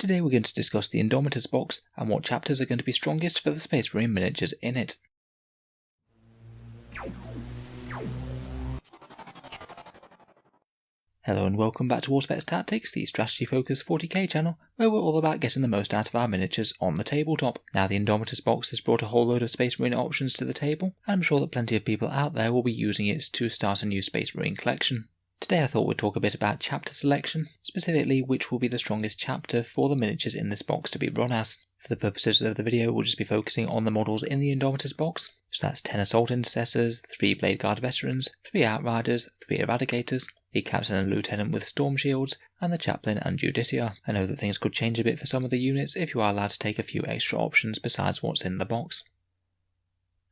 Today we're going to discuss the Indomitus box and what chapters are going to be strongest for the Space Marine miniatures in it. Hello and welcome back to Auspex Tactics, the strategy focused 40k channel, where we're all about getting the most out of our miniatures on the tabletop. Now the Indomitus box has brought a whole load of Space Marine options to the table, and I'm sure that plenty of people out there will be using it to start a new Space Marine collection. Today I thought we'd talk a bit about chapter selection, specifically which will be the strongest chapter for the miniatures in this box to be run as. For the purposes of the video, we'll just be focusing on the models in the Indomitus box, so that's 10 Assault Intercessors, 3 Blade Guard Veterans, 3 Outriders, 3 Eradicators, the Captain and Lieutenant with Storm Shields, and the Chaplain and Justiciar. I know that things could change a bit for some of the units if you are allowed to take a few extra options besides what's in the box.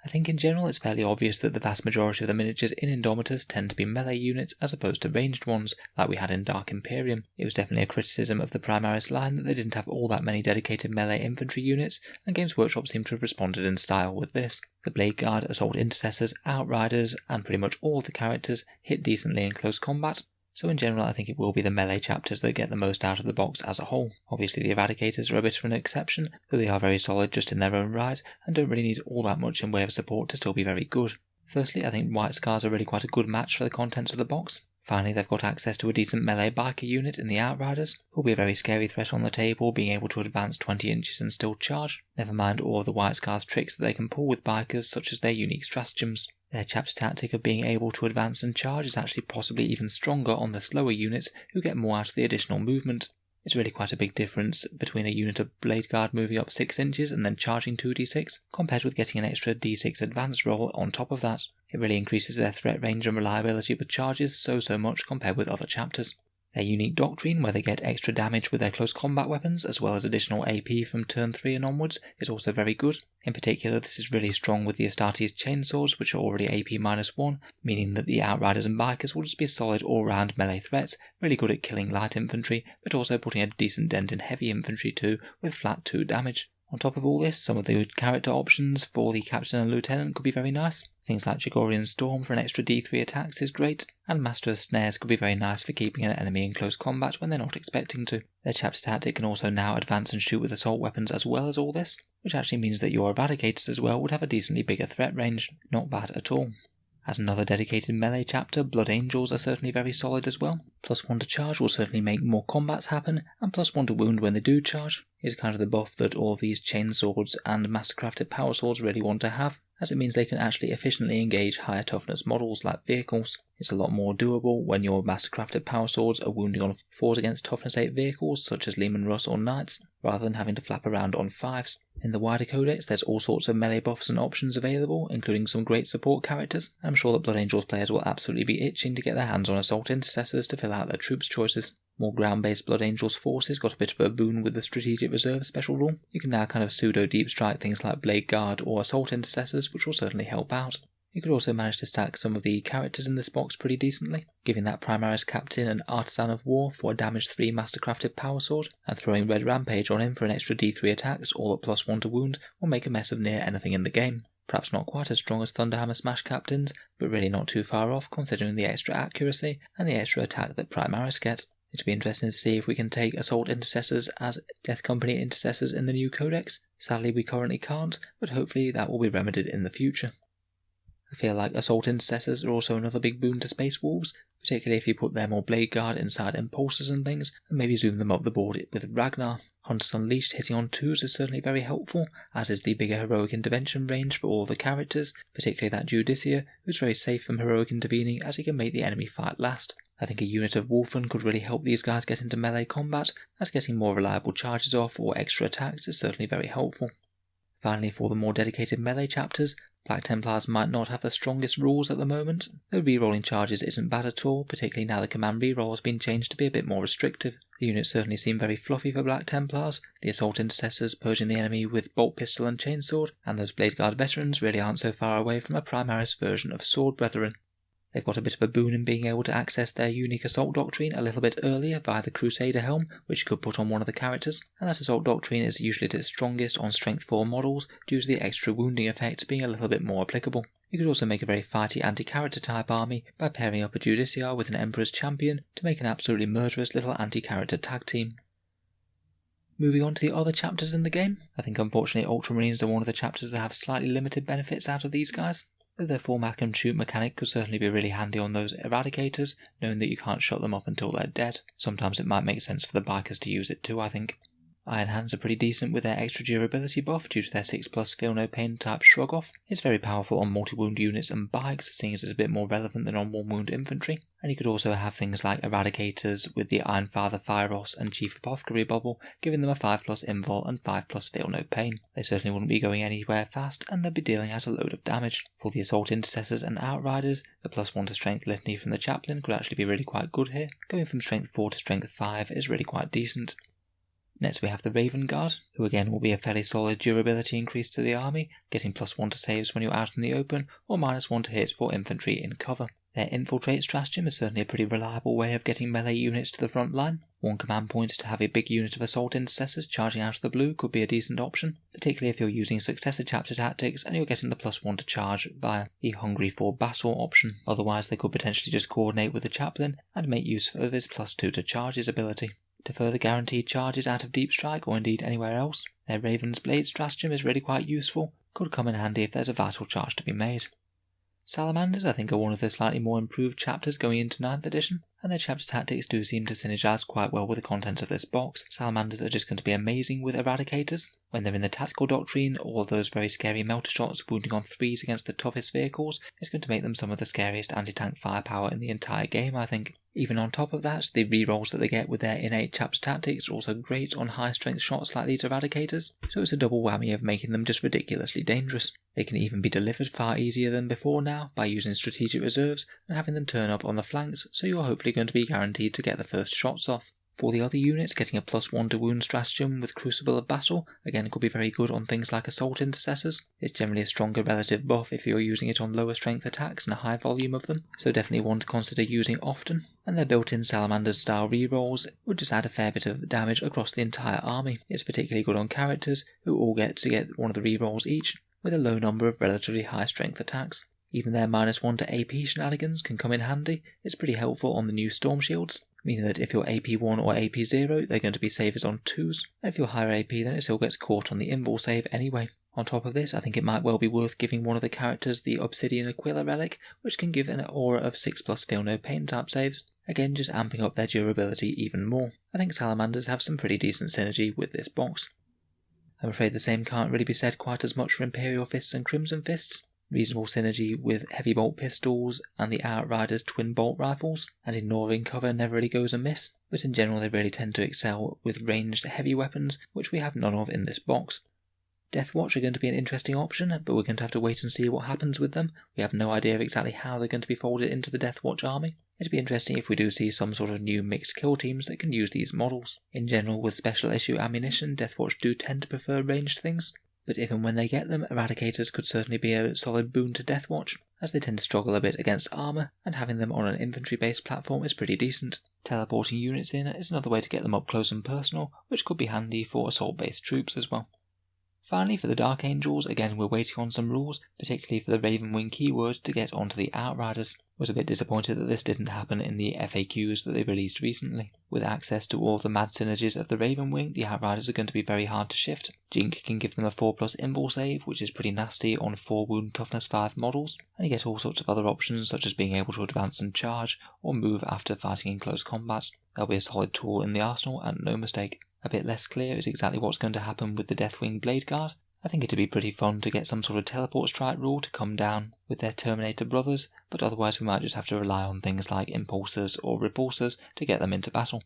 I think in general it's fairly obvious that the vast majority of the miniatures in Indomitus tend to be melee units as opposed to ranged ones, like we had in Dark Imperium. It was definitely a criticism of the Primaris line that they didn't have all that many dedicated melee infantry units, and Games Workshop seemed to have responded in style with this. The Blade Guard, Assault Intercessors, Outriders, and pretty much all of the characters hit decently in close combat, so in general I think it will be the melee chapters that get the most out of the box as a whole. Obviously the Eradicators are a bit of an exception, though they are very solid just in their own right, and don't really need all that much in way of support to still be very good. Firstly, I think White Scars are really quite a good match for the contents of the box. Finally, they've got access to a decent melee biker unit in the Outriders, who will be a very scary threat on the table, being able to advance 20 inches and still charge, never mind all of the White Scars tricks that they can pull with bikers, such as their unique stratagems. Their chapter tactic of being able to advance and charge is actually possibly even stronger on the slower units who get more out of the additional movement. It's really quite a big difference between a unit of Blade Guard moving up 6 inches and then charging 2d6, compared with getting an extra d6 advance roll on top of that. It really increases their threat range and reliability with charges so much compared with other chapters. Their unique doctrine, where they get extra damage with their close combat weapons, as well as additional AP from turn 3 and onwards, is also very good. In particular, this is really strong with the Astartes chainsaws, which are already AP -1, meaning that the Outriders and Bikers will just be solid all-round melee threats, really good at killing light infantry, but also putting a decent dent in heavy infantry too, with flat 2 damage. On top of all this, some of the character options for the Captain and Lieutenant could be very nice. Things like Jagorian Storm for an extra D3 attacks is great, and Master of Snares could be very nice for keeping an enemy in close combat when they're not expecting to. Their chapter tactic can also now advance and shoot with assault weapons as well as all this, which actually means that your Eradicators as well would have a decently bigger threat range. Not bad at all. As another dedicated melee chapter, Blood Angels are certainly very solid as well. +1 to charge will certainly make more combats happen, and +1 to wound when they do charge is kind of the buff that all these chainswords and mastercrafted power swords really want to have, as it means they can actually efficiently engage higher toughness models like vehicles. It's a lot more doable when your mastercrafted power swords are wounding on 4s against toughness 8 vehicles such as Leman Russ or Knights, rather than having to flap around on 5s. In the wider codex there's all sorts of melee buffs and options available, including some great support characters. I'm sure that Blood Angels players will absolutely be itching to get their hands on Assault Intercessors to fill out their troops choices. More ground-based Blood Angels forces got a bit of a boon with the Strategic Reserve special rule. You can now kind of pseudo-deep strike things like Blade Guard or Assault Intercessors, which will certainly help out. You could also manage to stack some of the characters in this box pretty decently, giving that Primaris Captain an Artisan of War for a damage 3 mastercrafted power sword, and throwing Red Rampage on him for an extra D3 attacks, all at +1 to wound, will make a mess of near anything in the game. Perhaps not quite as strong as Thunderhammer Smash Captains, but really not too far off considering the extra accuracy and the extra attack that Primaris get. It'll be interesting to see if we can take Assault Intercessors as Death Company Intercessors in the new codex. Sadly we currently can't, but hopefully that will be remedied in the future. I feel like Assault Intercessors are also another big boon to Space Wolves, particularly if you put them or Blade Guard inside Impulsors and things, and maybe zoom them up the board with Ragnar. Hunters Unleashed hitting on 2s is certainly very helpful, as is the bigger heroic intervention range for all the characters, particularly that Justiciar, who's very safe from heroic intervening as he can make the enemy fight last. I think a unit of Wolfen could really help these guys get into melee combat, as getting more reliable charges off or extra attacks is certainly very helpful. Finally, for the more dedicated melee chapters, Black Templars might not have the strongest rules at the moment, though rerolling charges isn't bad at all, particularly now the command reroll has been changed to be a bit more restrictive. The units certainly seem very fluffy for Black Templars, the Assault Intercessors purging the enemy with Bolt Pistol and Chainsword, and those Blade Guard Veterans really aren't so far away from a Primaris version of Sword Brethren. They've got a bit of a boon in being able to access their unique assault doctrine a little bit earlier via the Crusader helm, which you could put on one of the characters, and that assault doctrine is usually at its strongest on strength 4 models due to the extra wounding effect being a little bit more applicable. You could also make a very fighty anti-character type army by pairing up a Justiciar with an Emperor's Champion to make an absolutely murderous little anti-character tag team. Moving on to the other chapters in the game, I think unfortunately Ultramarines are one of the chapters that have slightly limited benefits out of these guys. Though their full mac and shoot mechanic could certainly be really handy on those Eradicators, knowing that you can't shut them up until they're dead. Sometimes it might make sense for the bikers to use it too, I think. Iron Hands are pretty decent with their extra durability buff due to their 6+ feel no pain type shrug off. It's very powerful on multi-wound units and bikes, seeing as it's a bit more relevant than on 1-wound infantry. And you could also have things like Eradicators with the Iron Father Fyros and Chief Apothecary bubble, giving them a 5+ invul and 5+ feel no pain. They certainly wouldn't be going anywhere fast, and they'd be dealing out a load of damage. For the Assault Intercessors and Outriders, the +1 to Strength Litany from the Chaplain could actually be really quite good here. Going from Strength 4 to Strength 5 is really quite decent. Next we have the Raven Guard, who again will be a fairly solid durability increase to the army, getting +1 to saves when you're out in the open, or -1 to hit for infantry in cover. Their Infiltrate stratagem is certainly a pretty reliable way of getting melee units to the front line. 1 command point to have a big unit of Assault Intercessors charging out of the blue could be a decent option, particularly if you're using Successor Chapter tactics and you're getting the +1 to charge via the Hungry for Battle option. Otherwise they could potentially just coordinate with the Chaplain and make use of his +2 to charges ability. To further guarantee charges out of Deep Strike or indeed anywhere else, their Raven's Blade stratagem is really quite useful, could come in handy if there's a vital charge to be made. Salamanders I think are one of the slightly more improved chapters going into 9th edition, and their chapter tactics do seem to synergize quite well with the contents of this box. Salamanders are just going to be amazing with Eradicators. When they're in the tactical doctrine, or those very scary melter shots wounding on 3s against the toughest vehicles, it's going to make them some of the scariest anti-tank firepower in the entire game, I think. Even on top of that, the rerolls that they get with their innate chapter tactics are also great on high strength shots like these Eradicators, so it's a double whammy of making them just ridiculously dangerous. They can even be delivered far easier than before now by using strategic reserves and having them turn up on the flanks, so you're hopefully going to be guaranteed to get the first shots off. For the other units, getting a +1 to wound stratagem with Crucible of Battle, again could be very good on things like Assault Intercessors. It's generally a stronger relative buff if you're using it on lower strength attacks and a high volume of them, so definitely one to consider using often. And their built-in Salamanders style rerolls would just add a fair bit of damage across the entire army. It's particularly good on characters who all get to get one of the rerolls each, with a low number of relatively high strength attacks. Even their -1 to AP shenanigans can come in handy. It's pretty helpful on the new Storm Shields, meaning that if you're AP1 or AP0, they're going to be saved on 2s, and if you're higher AP then it still gets caught on the invul save anyway. On top of this, I think it might well be worth giving one of the characters the Obsidian Aquila relic, which can give an aura of 6+ feel no pain type saves, again just amping up their durability even more. I think Salamanders have some pretty decent synergy with this box. I'm afraid the same can't really be said quite as much for Imperial Fists and Crimson Fists. Reasonable synergy with heavy bolt pistols and the Outriders twin bolt rifles, and ignoring cover never really goes amiss, but in general they really tend to excel with ranged heavy weapons, which we have none of in this box. Deathwatch are going to be an interesting option, but we're going to have to wait and see what happens with them. We have no idea of exactly how they're going to be folded into the Deathwatch army. It'd be interesting if we do see some sort of new mixed kill teams that can use these models. In general, with special issue ammunition, Deathwatch do tend to prefer ranged things, but if and when they get them, Eradicators could certainly be a solid boon to Deathwatch, as they tend to struggle a bit against armour, and having them on an infantry-based platform is pretty decent. Teleporting units in is another way to get them up close and personal, which could be handy for assault-based troops as well. Finally, for the Dark Angels, again we're waiting on some rules, particularly for the Ravenwing keyword to get onto the Outriders. Was a bit disappointed that this didn't happen in the FAQs that they released recently. With access to all the mad synergies of the Ravenwing, the Outriders are going to be very hard to shift. Jink can give them a 4+ invul save, which is pretty nasty on 4 wound toughness 5 models, and you get all sorts of other options such as being able to advance and charge, or move after fighting in close combat. They'll be a solid tool in the arsenal, and no mistake. A bit less clear is exactly what's going to happen with the Deathwing Blade Guard. I think it'd be pretty fun to get some sort of teleport strike rule to come down with their Terminator brothers, but otherwise we might just have to rely on things like impulsors or repulsors to get them into battle.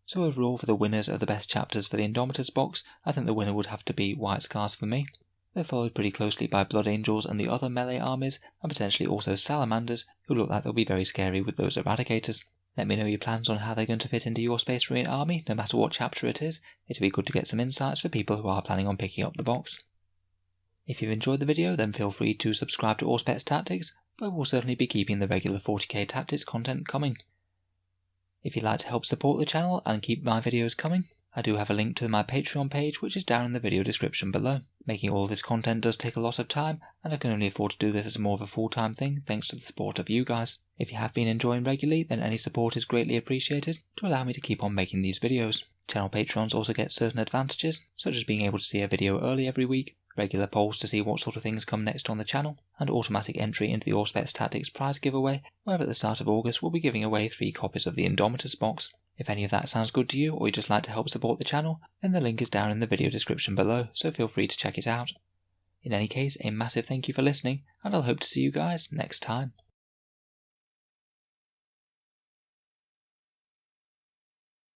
So overall, for the winners of the best chapters for the Indomitus box, I think the winner would have to be White Scars for me. They're followed pretty closely by Blood Angels and the other melee armies, and potentially also Salamanders, who look like they'll be very scary with those Eradicators. Let me know your plans on how they're going to fit into your Space Marine army, no matter what chapter it is. It'd be good to get some insights for people who are planning on picking up the box. If you've enjoyed the video, then feel free to subscribe to Auspex Tactics, but we'll certainly be keeping the regular 40k Tactics content coming. If you'd like to help support the channel and keep my videos coming, I do have a link to my Patreon page, which is down in the video description below. Making all of this content does take a lot of time, and I can only afford to do this as more of a full-time thing thanks to the support of you guys. If you have been enjoying regularly, then any support is greatly appreciated to allow me to keep on making these videos. Channel patrons also get certain advantages, such as being able to see a video early every week, regular polls to see what sort of things come next on the channel, and automatic entry into the Auspex Tactics prize giveaway, where at the start of August we'll be giving away 3 copies of the Indomitus box. If any of that sounds good to you, or you'd just like to help support the channel, then the link is down in the video description below, so feel free to check it out. In any case, a massive thank you for listening, and I'll hope to see you guys next time.